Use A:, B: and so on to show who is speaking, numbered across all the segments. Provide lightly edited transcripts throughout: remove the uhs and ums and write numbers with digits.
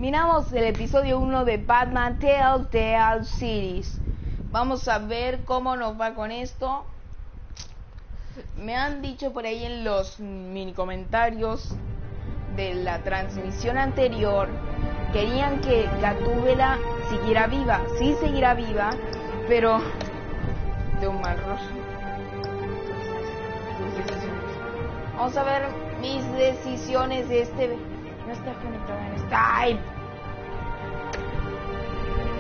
A: Miramos el episodio 1 de Batman TELLTALE Series. Vamos a ver cómo nos va con esto. Me han dicho por ahí en los mini comentarios de la transmisión anterior, querían que Gatúbela siguiera viva. Sí, seguirá viva, pero de un mal rostro. Vamos a ver mis decisiones de este. No está conectado en Skype.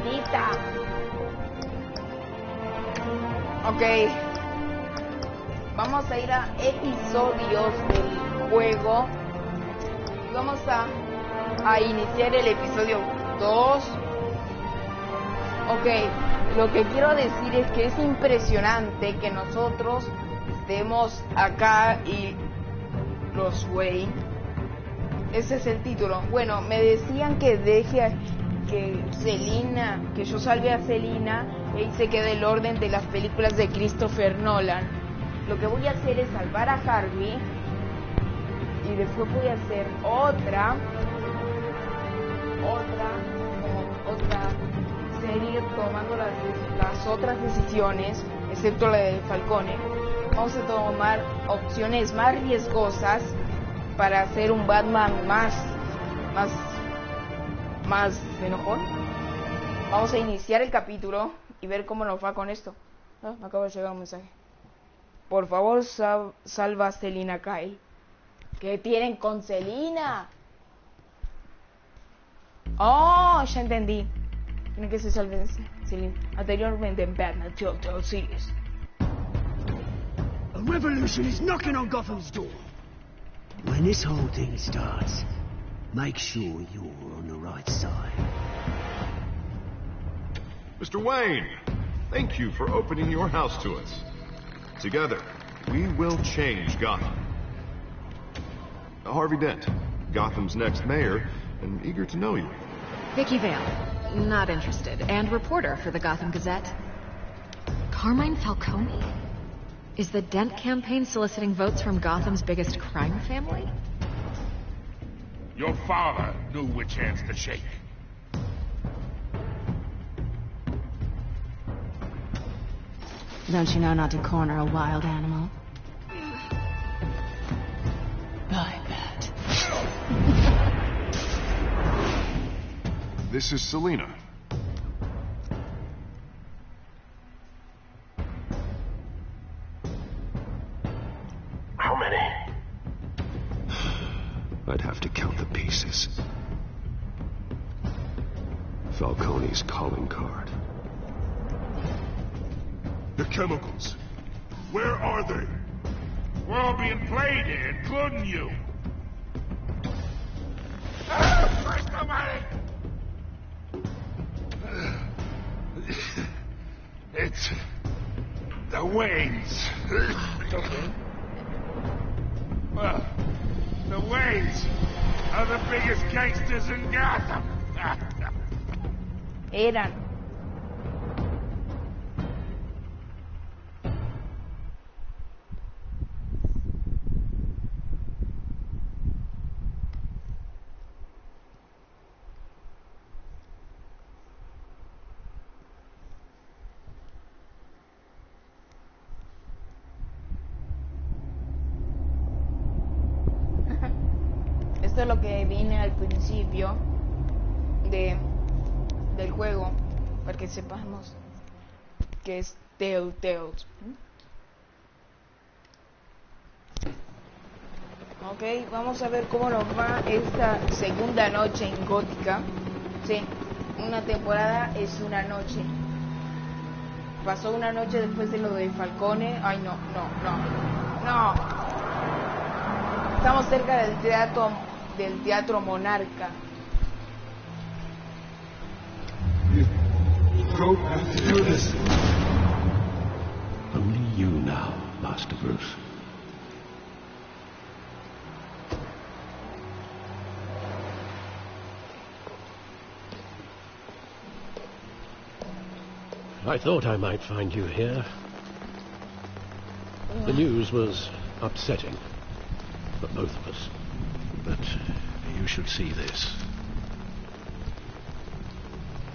A: Nita. Ok. Vamos a ir a episodios del juego. Vamos a iniciar el episodio 2. Ok. Lo que quiero decir es que es impresionante que nosotros estemos acá y los Wayne. Ese es el título. Bueno, me decían que deje que Selina, que yo salve a Selina y se quede el orden de las películas de Christopher Nolan. Lo que voy a hacer es salvar a Harvey y después voy a hacer otra serie tomando las otras decisiones, excepto la de Falcone. Vamos a tomar opciones más riesgosas para hacer un Batman más enojón. Vamos a iniciar el capítulo y ver cómo nos va con esto. Me acaba de llegar un mensaje. Por favor, salva a Selina Kyle. ¿Qué tienen con Selina? Oh, ya entendí. Tienen que se salve Selina. Anteriormente en Batman TELLTALE Series.
B: A revolution is knocking on Gotham's door. When this whole thing starts, make sure you're on the right side.
C: Mr. Wayne, thank you for opening your house to us. Together, we will change Gotham. Harvey Dent, Gotham's next mayor, and eager to know you.
D: Vicky Vale, not interested, and reporter for the Gotham Gazette. Carmine Falcone? Is the Dent campaign soliciting votes from Gotham's biggest crime family?
E: Your father knew which hands to shake.
D: Don't you know not to corner a wild animal? Like that.
C: This is Selina.
F: How many? I'd have to count the pieces. Falcone's calling card.
E: The chemicals. Where are they? We're all being played here, including you. Christ almighty! It's the Waynes. Well, the Waynes are the biggest gangsters in Gotham.
A: Eran. Esto es lo que viene al principio del juego, para que sepamos que es TELLTALE. Ok, vamos a ver cómo nos va esta segunda noche en Gótica. Sí, una temporada es una noche. Pasó una noche después de lo de Falcone. Ay, no. Estamos cerca del teatro Monarca.
F: Don't have to do this. Only you now, Master Bruce. I thought I might find you here. The news was upsetting for both of us. But you should see this.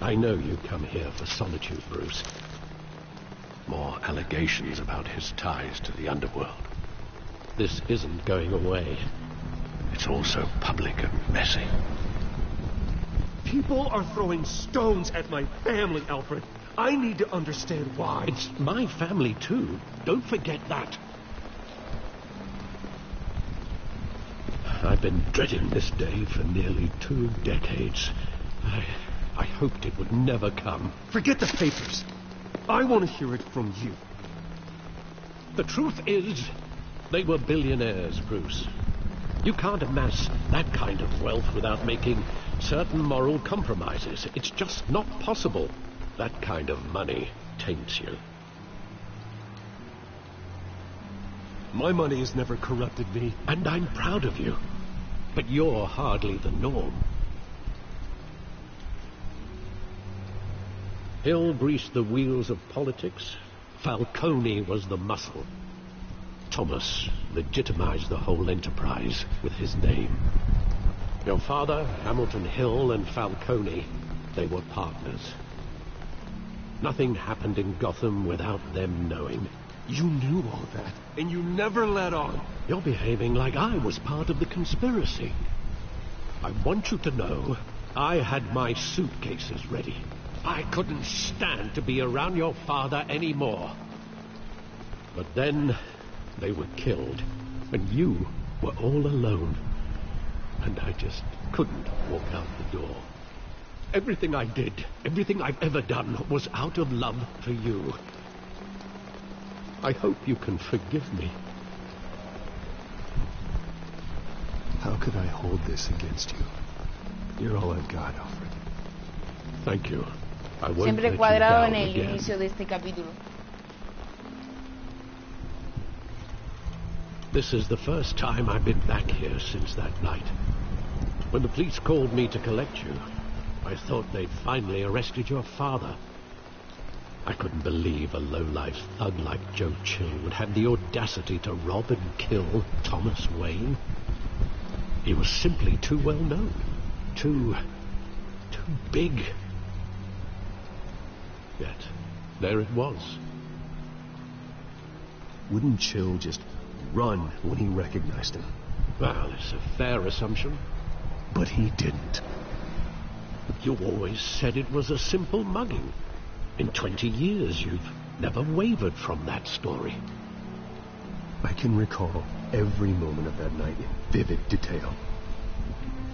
F: I know you come here for solitude, Bruce. More allegations about his ties to the underworld. This isn't going away. It's all so public and messy.
G: People are throwing stones at my family, Alfred. I need to understand why.
F: It's my family, too. Don't forget that. I've been dreading this day for nearly 2 decades. I hoped it would never come.
G: Forget the papers. I want to hear it from you.
F: The truth is, they were billionaires, Bruce. You can't amass that kind of wealth without making certain moral compromises. It's just not possible. That kind of money taints you.
G: My money has never corrupted me.
F: And I'm proud of you. But you're hardly the norm. Hill greased the wheels of politics. Falcone was the muscle. Thomas legitimized the whole enterprise with his name. Your father, Hamilton Hill, and Falcone, they were partners. Nothing happened in Gotham without them knowing.
G: You knew all that, and you never let on.
F: You're behaving like I was part of the conspiracy. I want you to know I had my suitcases ready. I couldn't stand to be around your father anymore. But then they were killed, and you were all alone. And I just couldn't walk out the door. Everything I did, everything I've ever done, was out of love for you. I hope you can forgive me.
G: How could I hold this against you? You're all I've got, Alfred.
F: Thank you. I won't
A: Siempre
F: let you
A: cuadrado
F: down
A: en el
F: again.
A: inicio de este capítulo.
F: This is the first time I've been back here since that night. When the police called me to collect you, I thought they'd finally arrested your father. I couldn't believe a low-life thug like Joe Chill would have the audacity to rob and kill Thomas Wayne. He was simply too well known. Too big. Yet, there it was.
G: Wouldn't Chill just run when he recognized him?
F: Well, it's a fair assumption.
G: But he didn't.
F: You always said it was a simple mugging. In 20 years, you've never wavered from that story.
G: I can recall every moment of that night in vivid detail.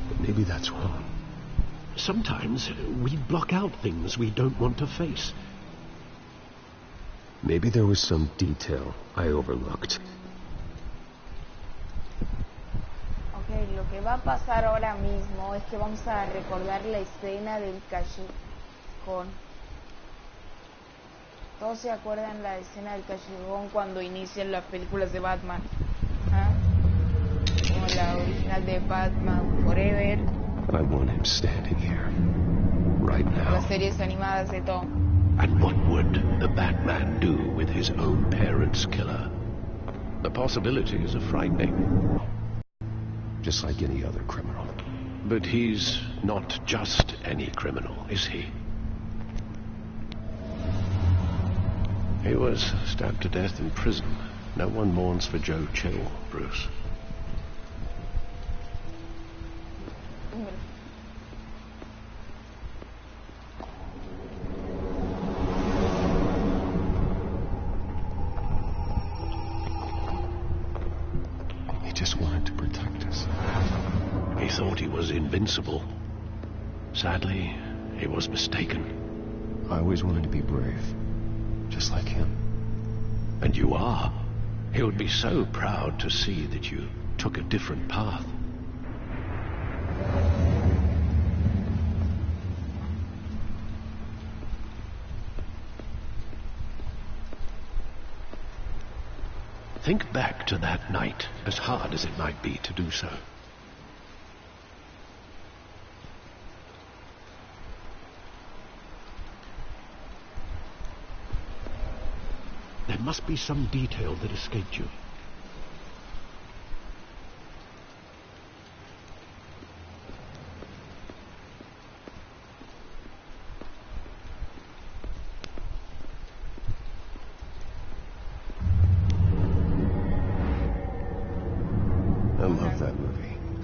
G: But maybe that's wrong.
F: Sometimes we block out things we don't want to face.
G: Maybe there was some detail I overlooked.
A: Ok, lo que va a pasar ahora mismo es que vamos a recordar la escena del callejón. ¿Todos se acuerdan la escena del callejón cuando inician las películas de Batman? ¿Ah? Como la original de Batman Forever.
G: I want him standing here, right now.
A: Las series animadas de Tom.
F: And what would the Batman do with his own parents' killer? The possibilities are frightening.
G: Just like any other criminal.
F: But he's not just any criminal, is he? He was stabbed to death in prison. No one mourns for Joe Chill, Bruce.
G: He just wanted to protect us.
F: He thought he was invincible. Sadly, he was mistaken.
G: I always wanted to be brave. Just like him.
F: And you are. He would be so proud to see that you took a different path. Think back to that night, as hard as it might be to do so. There must be some detail that escaped you.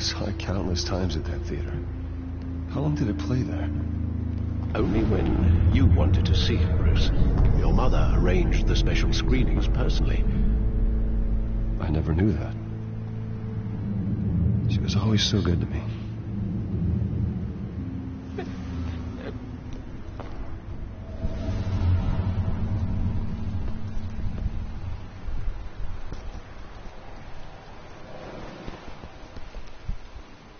G: Saw it countless times at that theater. How long did it play there?
F: Only when you wanted to see it, Bruce. Your mother arranged the special screenings personally.
G: I never knew that. She was always so good to me.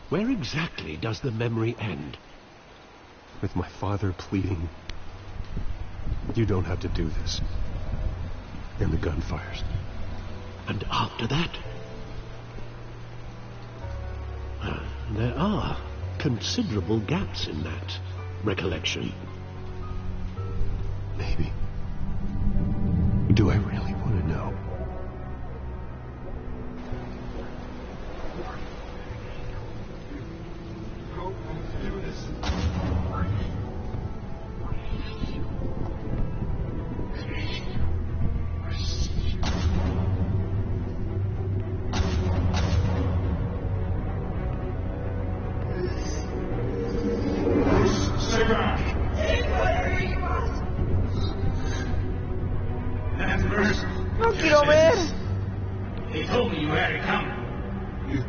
F: Where exactly does the memory end?
G: With my father pleading, "You don't have to do this." And the gunfires.
F: And after that? There are considerable gaps in that recollection.
G: Maybe. Do I really want to know?
A: No quiero ver.
E: They told me you had it coming. You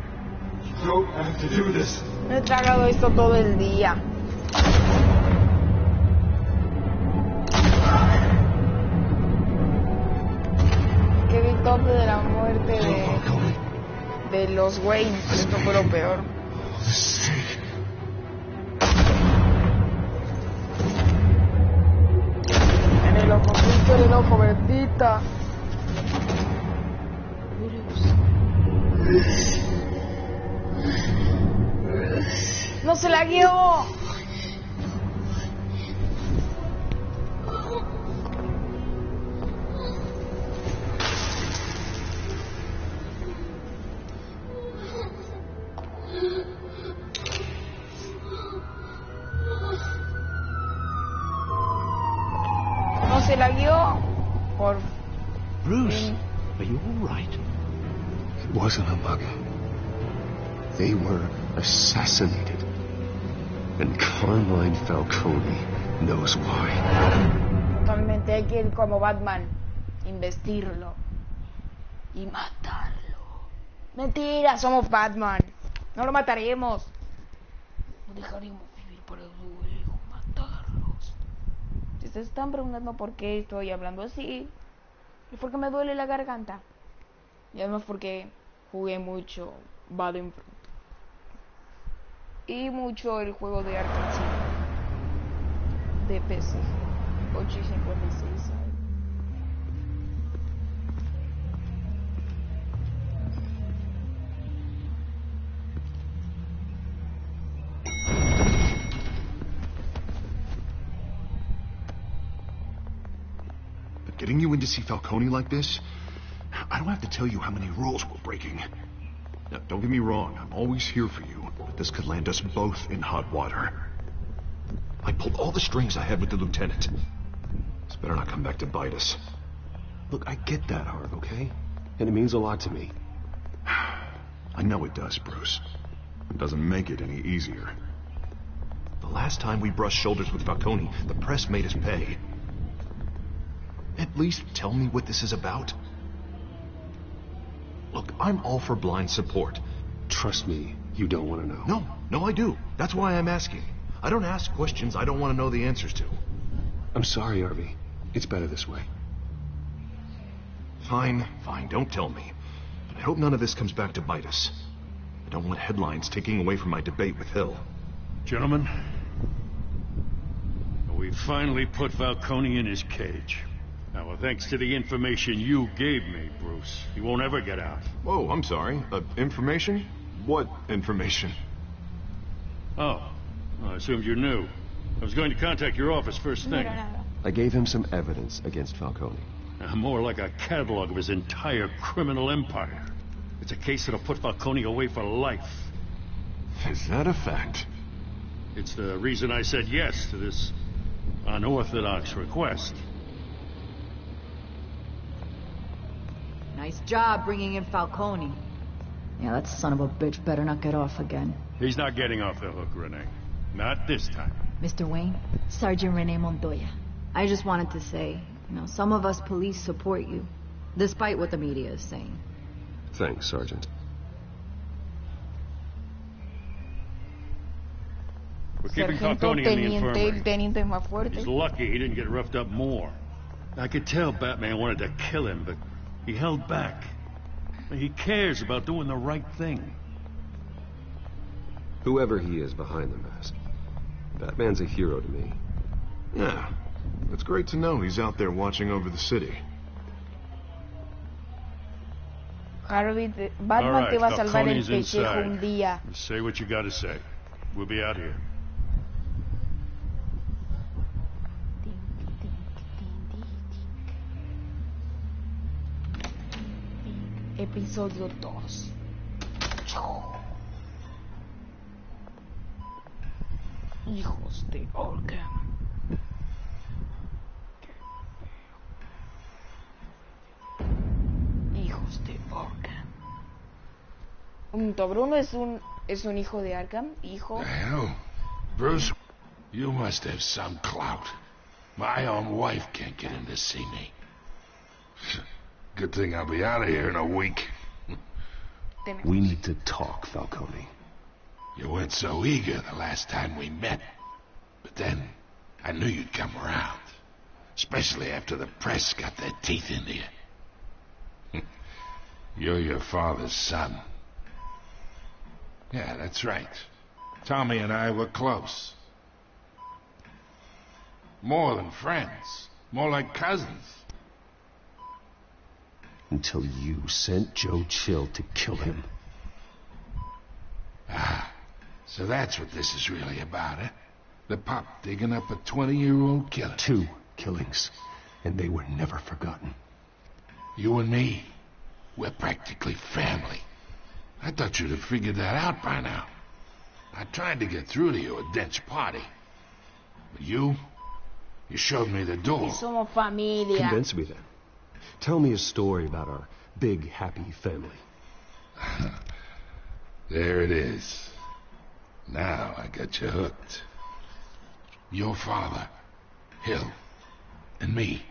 E: don't have to do this.
A: Me he tragado esto todo el día. Qué victoria de la muerte de los Wayne. Esto fue lo peor. En el ojo, Cristo, en el ojo, bendita. No se la guió. No se la guió. Por
F: Bruce, are you all right?
G: It wasn't a mugging. They were assassinated. And Carmine Falcone knows why.
A: Totalmente hay que ir como Batman, investirlo y matarlo. Mentira, somos Batman. No lo mataremos. No dejaremos vivir para luego matarlos. Si se están preguntando por qué estoy hablando así, es porque me duele la garganta. Y además porque jugué mucho Battlefront. Y mucho el juego de Arkham City de PC 856.
C: But getting you in to see Falcone like this, I don't have to tell you how many rules we're breaking. Now, don't get me wrong, I'm always here for you, but this could land us both in hot water. I pulled all the strings I had with the lieutenant. This better not come back to bite us.
G: Look, I get that, Harv, okay? And it means a lot to me.
C: I know it does, Bruce. It doesn't make it any easier. The last time we brushed shoulders with Falcone, the press made us pay. At least tell me what this is about. Look, I'm all for blind support.
G: Trust me, you don't want to know.
C: No, I do. That's why I'm asking. I don't ask questions I don't want to know the answers to.
G: I'm sorry, Harvey. It's better this way.
C: Fine, don't tell me. But I hope none of this comes back to bite us. I don't want headlines taking away from my debate with Hill.
E: Gentlemen, we finally put Falcone in his cage. Now, well, thanks to the information you gave me, Bruce, he won't ever get out.
C: Whoa, I'm sorry. Information? What information?
E: Oh, I assumed you knew. I was going to contact your office first thing.
G: I gave him some evidence against Falcone.
E: More like a catalog of his entire criminal empire. It's a case that'll put Falcone away for life.
C: Is that a fact?
E: It's the reason I said yes to this unorthodox request.
H: Nice job bringing in Falcone. Yeah, that son of a bitch better not get off again.
E: He's not getting off the hook, Renee. Not this time.
H: Mr. Wayne, Sergeant Renee Montoya. I just wanted to say, some of us police support you, despite what the media is saying.
G: Thanks, Sergeant.
E: We're keeping
A: Sargento
E: Falcone in the
A: teniente, el
E: infirmary.
A: teniente es más fuerte.
E: He's lucky he didn't get roughed up more. I could tell Batman wanted to kill him, but he held back. He cares about doing the right thing.
G: Whoever he is behind the mask, Batman's a hero to me.
C: Yeah, it's great to know he's out there watching over the city.
A: Batman te va a salvar el pellejo un día.
E: Say what you gotta say. We'll be out here.
A: Episodio 2. Hijos de Organ. Hijos de Organ. Bruno es un hijo de Arkham, hijo.
I: Hell, Bruce, you must have some clout. My own wife can't get in to see me. Good thing I'll be out of here in a week.
G: We need to talk, Falcone.
I: You weren't so eager the last time we met. But then, I knew you'd come around. Especially after the press got their teeth into you. You're your father's son. Yeah, that's right. Tommy and I were close. More than friends. More like cousins.
G: Until you sent Joe Chill to kill him.
I: Ah, so that's what this is really about, eh? The pup digging up a 20-year-old killer.
G: 2 killings, and they were never forgotten.
I: You and me, we're practically family. I thought you'd have figured that out by now. I tried to get through to you at Dent's party. But you showed me the door.
A: Somos familia.
G: Convince me then. Tell me a story about our big, happy family.
I: There it is. Now I got you hooked. Your father, Hill, and me.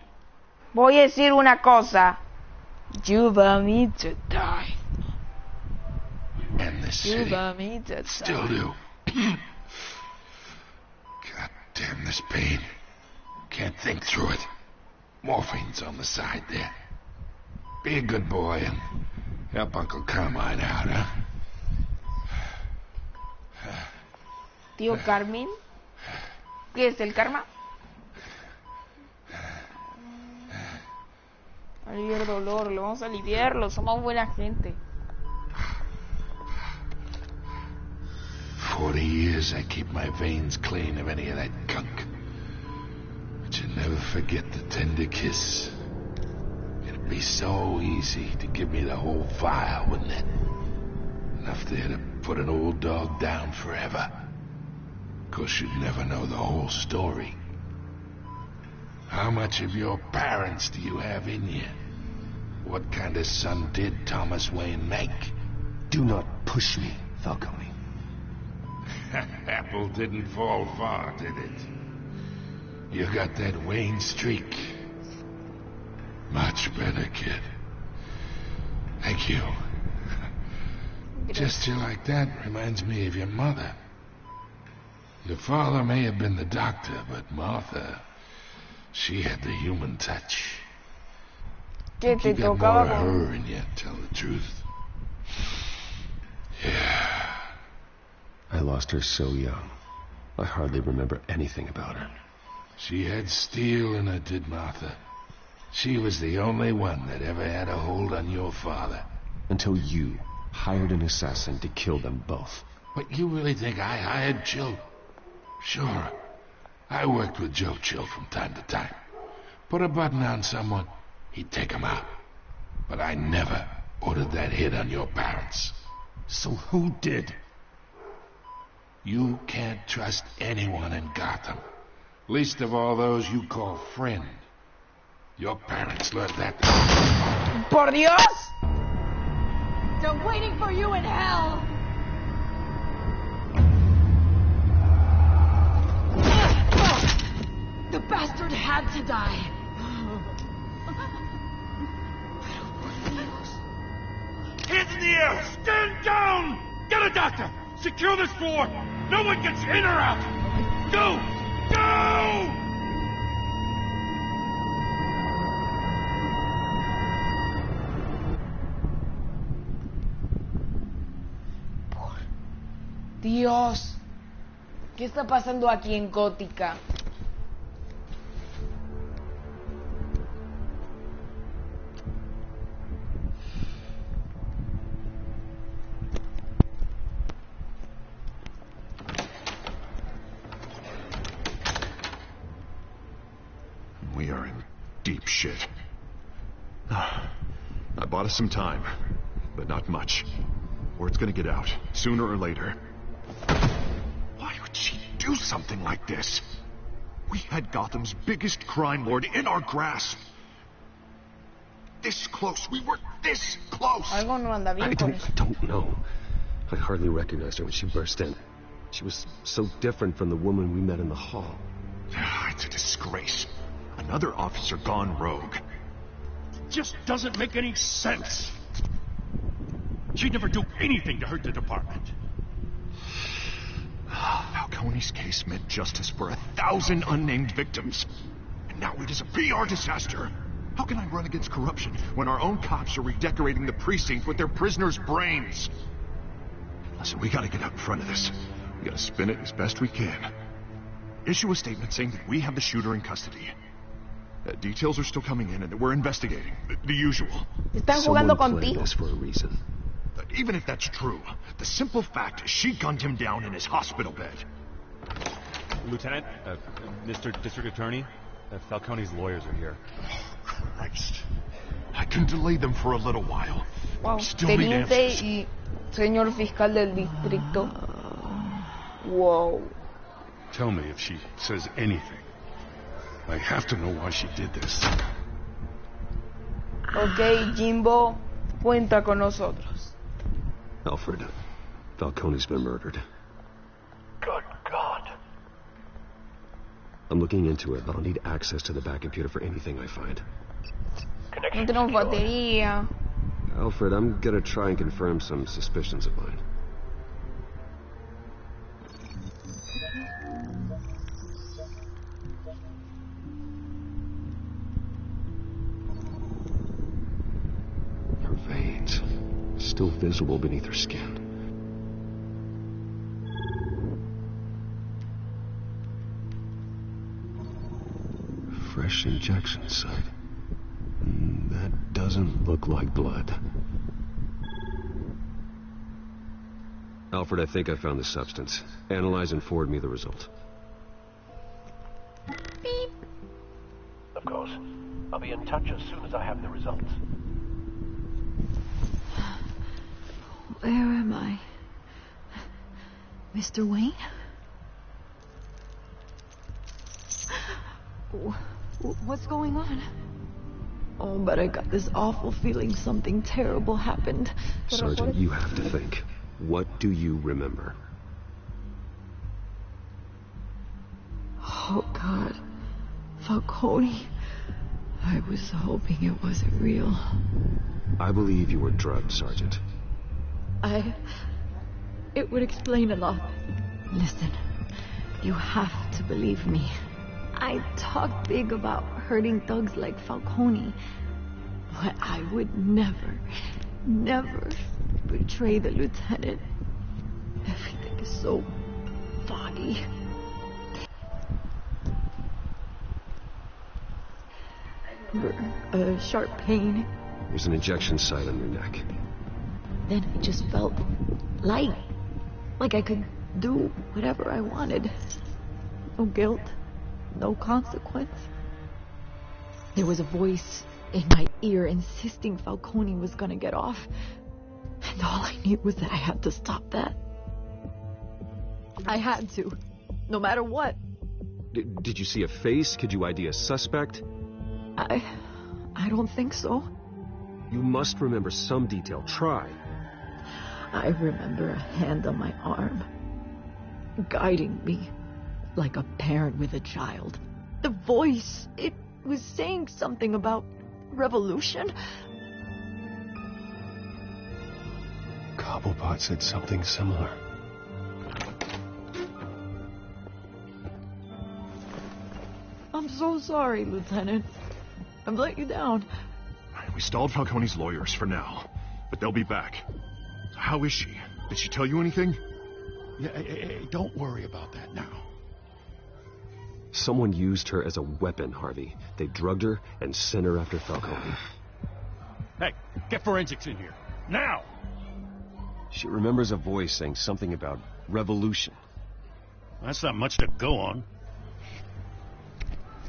A: Voy a decir una cosa. You want me to die.
I: And the city.
A: You want me to die.
I: Still do. God damn this pain. Can't think through it. Morphine's on the side there. Be a good boy and help Uncle Carmine out, huh?
A: Tío Carmine. ¿Qué es el karma? Aliviar dolor, lo vamos a aliviarlo, somos buena gente.
I: 40 years I keep my veins clean of any of that gunk. But you never forget the tender kiss. It'd be so easy to give me the whole vial, wouldn't it? Enough there to put an old dog down forever. Of course, you'd never know the whole story. How much of your parents do you have in you? What kind of son did Thomas Wayne make?
G: Do not push me, Falcone.
I: Apple didn't fall far, did it? You got that Wayne streak. Much better, kid. Thank you. Gesture like that reminds me of your mother. Your father may have been the doctor, but Martha, she had the human touch.
A: ¿Qué te
I: You got more
A: tocaba
I: of
A: con...
I: her in you, tell the truth. Yeah.
G: I lost her so young. I hardly remember anything about her.
I: She had steel in her, did Martha. She was the only one that ever had a hold on your father.
G: Until you hired an assassin to kill them both.
I: But you really think I hired Chill? Sure. I worked with Joe Chill from time to time. Put a button on someone, he'd take him out. But I never ordered that hit on your parents.
G: So who did?
I: You can't trust anyone in Gotham. Least of all those you call friend. Your parents learned that.
A: ¡Por Dios!
H: bastard waiting for you in hell! The bastard had to die.
E: Hands in the air! Stand down! Get a doctor! Secure this floor! No one gets in or out! Go! Go!
A: Dios, ¿qué está pasando aquí en Gótica?
C: We are in deep shit. I bought us some time, but not much. Word's gonna get out, sooner or later. Why would she do something like this? We had Gotham's biggest crime lord in our grasp. This close. We were this close.
A: Algo no anda bien con eso.
G: I don't know. I hardly recognized her when she burst in. She was so different from the woman we met in the hall.
C: It's a disgrace. Another officer gone rogue.
E: Just doesn't make any sense. She'd never do anything to hurt the department.
C: Falcone's case meant justice for 1,000 unnamed victims. And now it is a PR disaster. How can I run against corruption when our own cops are redecorating the precinct with their prisoners' brains? Listen, we gotta get out in front of this. We gotta spin it as best we can. Issue a statement saying that we have the shooter in custody. Details are still coming in and that we're investigating. The usual.
A: Están
G: Someone
A: jugando
G: planned
A: contigo.
G: this for a reason.
C: Even if that's true, the simple fact is she gunned him down in his hospital bed.
J: Lieutenant, Mr. District Attorney, Falcone's lawyers are here.
C: Christ. I can delay them for a little while.
A: Wow,
C: Still need
A: teniente
C: answers.
A: y señor fiscal del distrito. Wow.
E: Tell me if she says anything. I have to know why she did this.
A: Ok, Jimbo, cuenta con nosotros.
G: Alfred, Falcone's been murdered.
F: Good God.
G: I'm looking into it, but I'll need access to the back computer for anything I find.
A: No tenemos batería.
G: Alfred, I'm gonna try and confirm some suspicions of mine. Her veins, still visible beneath her skin. Fresh injection site. That doesn't look like blood. Alfred, I think I found the substance. Analyze and forward me the result.
A: Beep.
F: Of course. I'll be in touch as soon as I have the results.
H: Where am I? Mr. Wayne? What's going on? Oh, but I got this awful feeling something terrible happened.
G: Sergeant, you have to think. What do you remember?
H: Oh, God. Falcone. I was hoping it wasn't real.
G: I believe you were drugged, Sergeant.
H: It would explain a lot. Listen, you have to believe me. I talk big about hurting thugs like Falcone, but I would never betray the lieutenant. Everything is so foggy. A sharp pain.
G: There's an injection site on your neck.
H: Then I just felt light. Like I could do whatever I wanted. No guilt. No consequence. There was a voice in my ear insisting Falcone was gonna get off. And all I knew was that I had to stop that. I had to. No matter what.
G: Did you see a face? Could you ID a suspect?
H: I don't think so.
G: You must remember some detail. Try.
H: I remember a hand on my arm, guiding me like a parent with a child. The voice, it was saying something about revolution.
G: Cobblepot said something similar.
H: I'm so sorry, Lieutenant. I've let you down.
C: We stalled Falcone's lawyers for now, but they'll be back. How is she? Did she tell you anything?
I: Yeah, hey, don't worry about that now.
G: Someone used her as a weapon, Harvey. They drugged her and sent her after Falcone.
E: Hey, get forensics in here. Now!
G: She remembers a voice saying something about revolution.
E: That's not much to go on.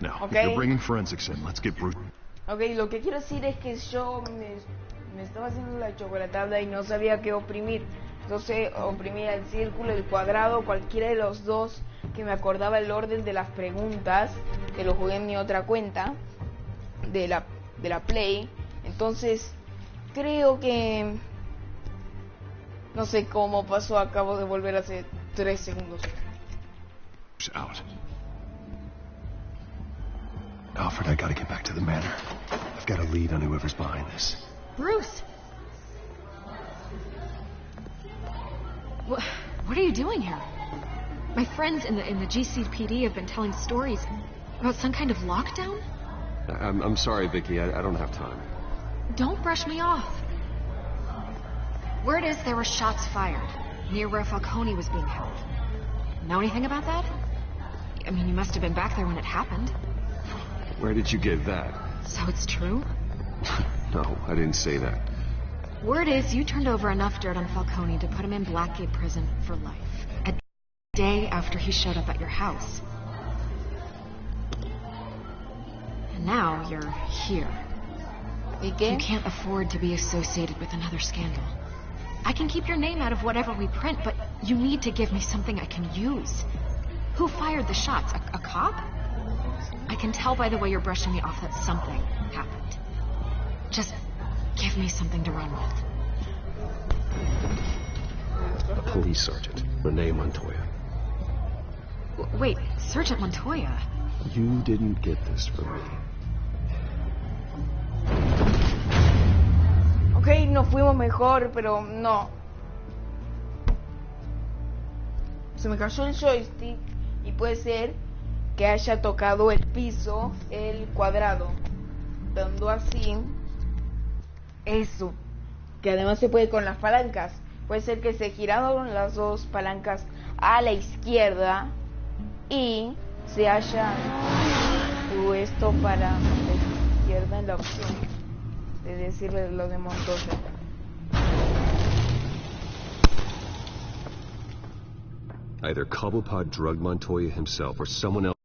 C: Now,
A: Okay.
C: if you're bringing forensics in, let's get brutal.
A: Ok, lo que quiero decir es que yo me estaba haciendo la chocolatada y no sabía qué oprimir. Entonces oprimía el círculo, el cuadrado, cualquiera de los dos que me acordaba el orden de las preguntas, que lo jugué en mi otra cuenta de la Play. Entonces creo que no sé cómo pasó, acabo de volver hace 3 segundos.
C: Out.
G: Alfred, I gotta get back to the manor. I've got a lead on whoever's behind this.
D: Bruce! What are you doing here? My friends in the GCPD have been telling stories about some kind of lockdown?
G: I'm sorry, Vicky. I don't have time.
D: Don't brush me off. Word is there were shots fired near where Falcone was being held. Know anything about that? I mean, you must have been back there when it happened.
G: Where did you get that?
D: So it's true?
G: No, I didn't say that.
D: Word is you turned over enough dirt on Falcone to put him in Blackgate Prison for life. A day after he showed up at your house. And now you're here.
A: ¿Y qué?
D: You can't afford to be associated with another scandal. I can keep your name out of whatever we print, but you need to give me something I can use. Who fired the shots? A cop? I can tell by the way you're brushing me off that something happened. Just give me something to run with.
G: A police sergeant, Renee Montoya.
D: Wait, Sergeant Montoya?
G: You didn't get this from me.
A: Ok, nos fuimos mejor, pero no. Se me cayó el joystick y puede ser que haya tocado el piso, el cuadrado, dando así eso, que además se puede con las palancas. Puede ser que se giraron las dos palancas a la izquierda y se haya puesto para la izquierda en la opción de decirle lo de Montoya.
G: Either Cobblepot drugged Montoya himself or someone else